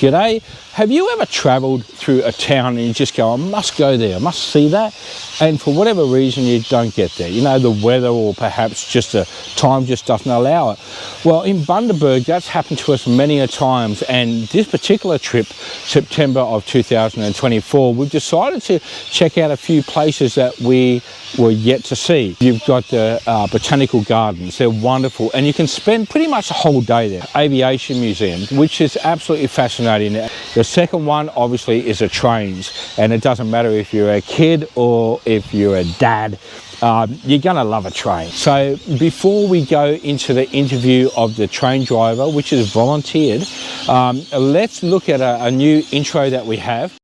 G'day. Have you ever travelled through a town and you just go, I must go there, I must see that, and for whatever reason you don't get there? You know, the weather or perhaps just the time just doesn't allow it. Well, in Bundaberg, that's happened to us many a times, and this particular trip, September of 2024, we've decided to check out a few places that we were yet to see. You've got the Botanical Gardens, they're wonderful, and you can spend pretty much a whole day there. Aviation Museum, which is absolutely fascinating. The second one obviously is the trains, and it doesn't matter if you're a kid or if you're a dad, you're gonna love a train. So before we go into the interview of the train driver, which is volunteered, let's look at a new intro that we have.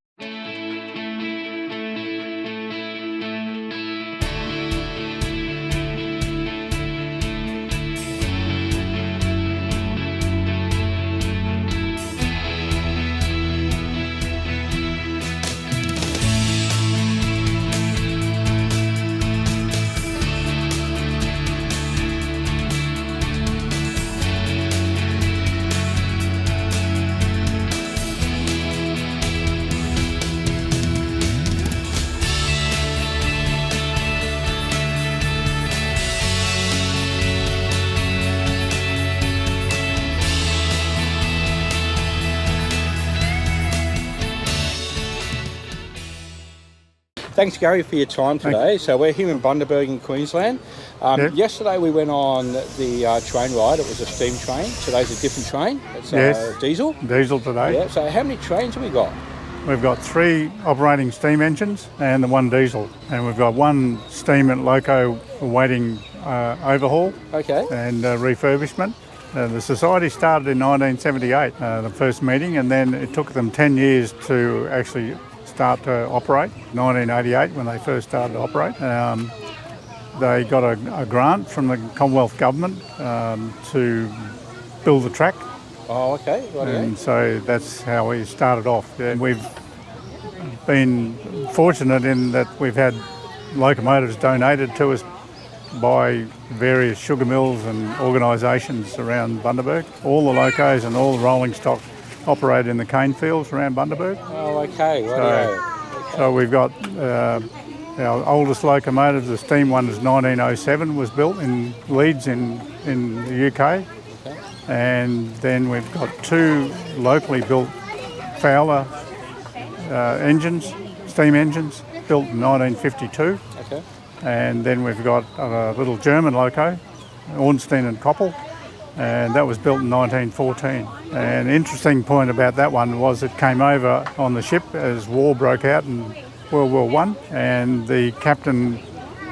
Thanks, Gary, for your time today. So we're here in Bundaberg in Queensland. Yesterday we went on the train ride. It was a steam train. Today's a different train. It's diesel. Diesel today. Yeah. So how many trains have we got? We've got 3 operating steam engines and the 1 diesel. And we've got 1 steam and loco awaiting overhaul and refurbishment. The society started in 1978, the first meeting, and then it took them 10 years to actually start to operate. 1988 when they first started to operate. They got a grant from the Commonwealth Government to build the track. Oh, okay. Right. And so that's how we started off. Yeah, we've been fortunate in that we've had locomotives donated to us by various sugar mills and organisations around Bundaberg. All the locos and all the rolling stock operate in the cane fields around Bundaberg. Oh, okay. So we've got our oldest locomotive, the steam one, is 1907, was built in Leeds in the UK. And then we've got 2 locally built Fowler engines, steam engines, built in 1952. Okay. And then we've got a little German loco, Ornstein and Koppel, and that was built in 1914. And interesting point about that one was it came over on the ship as war broke out in World War I, and the captain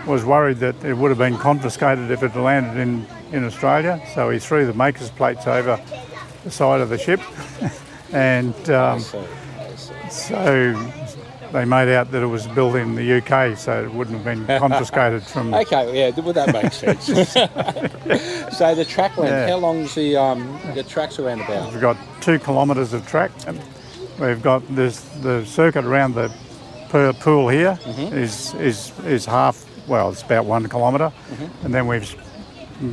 was worried that it would have been confiscated if it had landed in Australia, so he threw the maker's plates over the side of the ship and so they made out that it was built in the UK, so it wouldn't have been confiscated from... Okay, yeah, well, that makes sense. So the track length, how long's the track's around about? We've got 2 kilometres of track. We've got the circuit around the pool here is half, well, it's about 1 kilometre, and then we've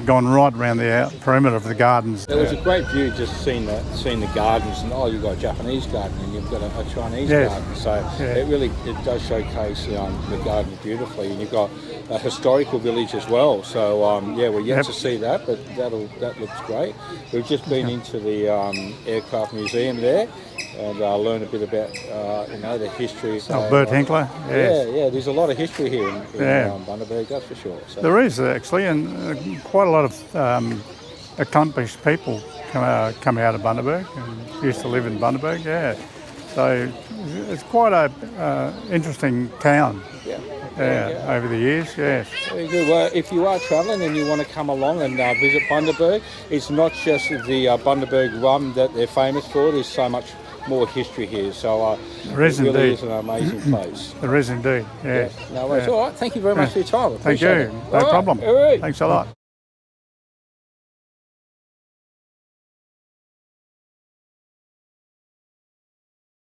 gone right around the perimeter of the gardens. It was a great view just seeing the gardens, and you've got a Japanese garden and you've got a Chinese garden, so it does showcase the garden beautifully, and you've got a historical village as well, so we're yet to see that, but that looks great. We've just been into the aircraft museum there and learn a bit about the history. Bert Hinkler. Yes. Yeah, there's a lot of history here in Bundaberg, that's for sure. So. There is actually, and quite a lot of accomplished people come out of Bundaberg and used to live in Bundaberg. Yeah, so it's quite a interesting town. Over the years, yes. Very good. Well, if you are travelling and you want to come along and visit Bundaberg, it's not just the Bundaberg rum that they're famous for. There's so much more history here, so it really is an amazing place. There is indeed, yes. No worries. All right, thank you very much for your time. Thank you. No problem. All right. Thanks a lot.